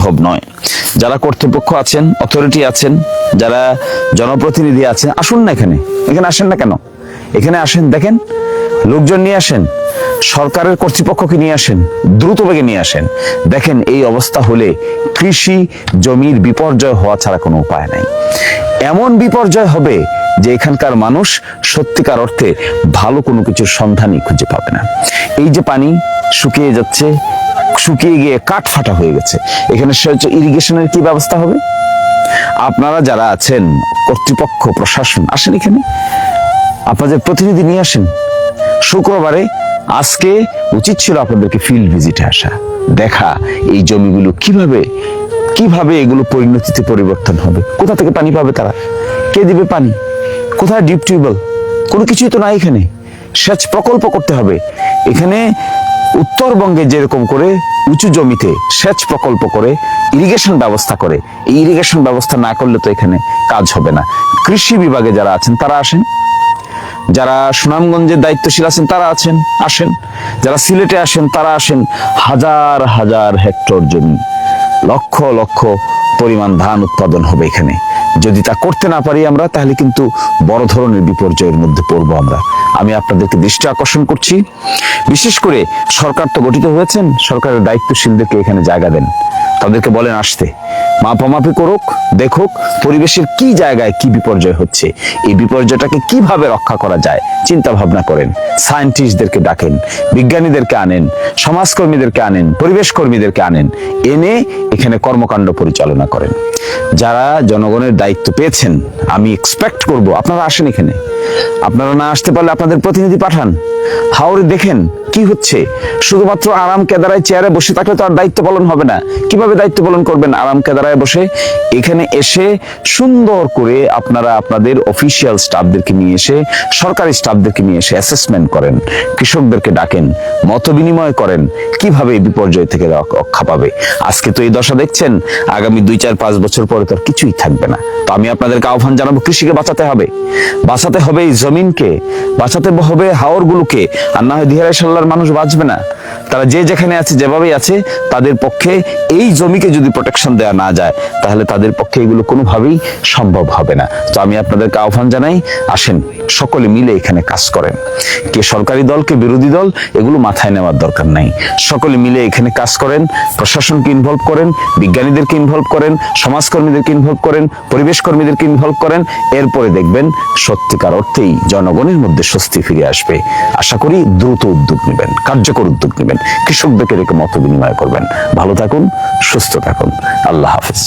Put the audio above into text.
সম্ভব নয়। যারা কর্তৃপক্ষ আছেন, অথরিটি আছেন, যারা জনপ্রতিনিধি আছেন, আসুন না এখানে। এখানে আসেন না কেন? এখানে আসেন, দেখেন, লোকজন নিয়ে আসেন, সরকারের কর্তৃপক্ষকে নিয়ে আসেন, দ্রুত বেগে নিয়ে আসেন। দেখেন এই অবস্থা হলে কৃষি জমির বিপর্যয় হওয়া ছাড়া কোনো উপায় নাই। এমন বিপর্যয় হবে যে এখানকার মানুষ সত্যিকার অর্থে ভালো কোনো কিছুর সন্ধানই খুঁজে পাবে না। এই যে পানি শুকিয়ে যাচ্ছে, শুকিয়ে গিয়ে কাঠ ফাটা হয়ে গেছে, এখানে ইরিগেশনের কি ব্যবস্থা হবে? আপনারা যারা আছেন, কর্তৃপক্ষ, প্রশাসন, আসেন এখানে, আপনাদের প্রতিনিধি নিয়ে আসেন। শুক্রবারে আজকে উচিত ছিল আপনাদেরকে ফিল্ড ভিজিটে আসা, দেখা এই জমিগুলো কিভাবে এগুলো পরিণতিতে পরিবর্তন হবে। কোথা থেকে পানি পাবে তারা? কে দিবে পানি? কোথায় ডিপ টিউবওয়েল? কোনো কিছুই তো নাই এখানে। সেচ প্রকল্প করতে হবে এখানে। উত্তরবঙ্গে যেরকম করে উঁচু জমিতে সেচ প্রকল্প করে ইরিগেশন ব্যবস্থা করে, এই ইরিগেশন ব্যবস্থা না করলে তো এখানে কাজ হবে না। কৃষি বিভাগে যারা আছেন তারা আসেন, যারা সুনামগঞ্জের দায়িত্বশীল আছেন তারা আসেন, যারা সিলেটে আসেন তারা আসেন। হাজার হাজার হেক্টর জমি, লক্ষ লক্ষ পরিমাণ ধান উৎপাদন হবে এখানে। যদি তা করতে না পারি আমরা, তাহলে কিন্তু বড় ধরনের বিপর্যয়ের মধ্যে পড়বো আমরা। আমি আপনাদেরকে দৃষ্টি আকর্ষণ করছি, বিশেষ করে সরকার তো গঠিত হয়েছেন, সরকারের দায়িত্বশীলদেরকে এখানে জায়গা দেন, তাদেরকে বলেন আসতে, মাপামাপি করুক, দেখুক পরিবেশের কি জায়গায় কি বিপর্যয় হচ্ছে, এই বিপর্যয়টাকে কিভাবে রক্ষা করা যায় চিন্তা ভাবনা করেন। সায়েন্টিস্টদেরকে ডাকেন, বিজ্ঞানীদেরকে আনেন, সমাজকর্মীদেরকে আনেন, পরিবেশ কর্মীদেরকে আনেন, এনে এখানে কর্মকাণ্ড পরিচালনা করেন। যারা জনগণের দায়িত্ব পেয়েছেন, আমি এক্সপেক্ট করব আপনারা আসেন এখানে। আপনারা না আসতে পারলে আপনাদের প্রতিনিধি পাঠান, হাওরে দেখেন কি হচ্ছে। শুধুমাত্র আরাম কেদারায় চেয়ারে বসে থাকলে তো আর দায়িত্ব পালন হবে না। কিভাবে দায়িত্ব পালন করবেন আরাম কেদারায় বসে? এখানে এসে সুন্দর করে আপনারা আপনাদের অফিসিয়াল স্টাফদেরকে নিয়ে এসে, সরকারি স্টাফদেরকে নিয়ে এসে অ্যাসেসমেন্ট করেন, কৃষকদেরকে ডাকেন, মত বিনিময় করেন, কিভাবে এই বিপর্যয় থেকে রক্ষা পাবে। আজকে তো এই দশা দেখছেন, আগামী 2, 4, 5 বছর পরে তো আর কিছুই থাকবে না। তো আমি আপনাদেরকে আহ্বান জানাবো, কৃষিকে বাঁচাতে হবে এই জমিনকে, বাঁচাতে হবে হাওরগুলোকে, আর না হয় দিহারাই সাল্লার মানুষ বাঁচবে না। তারা যে যেখানে আছে, যেভাবেই আছে, তাদের পক্ষে এই জমিকে যদি প্রোটেকশন দেওয়া না যায়, তাহলে তাদের পক্ষে এগুলো কোনোভাবেই সম্ভব হবে না। তো আমি আপনাদেরকে আহ্বান জানাই, আসেন সকলে মিলে এখানে কাজ করেন। কে সরকারি দল, কে বিরোধী দল, এগুলো মাথায় নেওয়ার দরকার নাই। সকলে মিলে এখানে কাজ করেন, প্রশাসনকে ইনভলভ করেন, বিজ্ঞানীদেরকে ইনভলভ করেন, সমাজকর্মীদেরকে ইনভলভ করেন, পরিবেশ কর্মীদেরকে ইনভলভ করেন। এরপরে দেখবেন সত্যিকার অর্থেই জনগণের মধ্যে স্বস্তি ফিরে আসবে। আশা করি দ্রুত উদ্যোগ নেবেন, কার্যকর উদ্যোগ নেবেন, কৃষকদেরকে রেখে মত বিনিময় করবেন। ভালো থাকুন, সুস্থ থাকুন, আল্লাহ হাফেজ।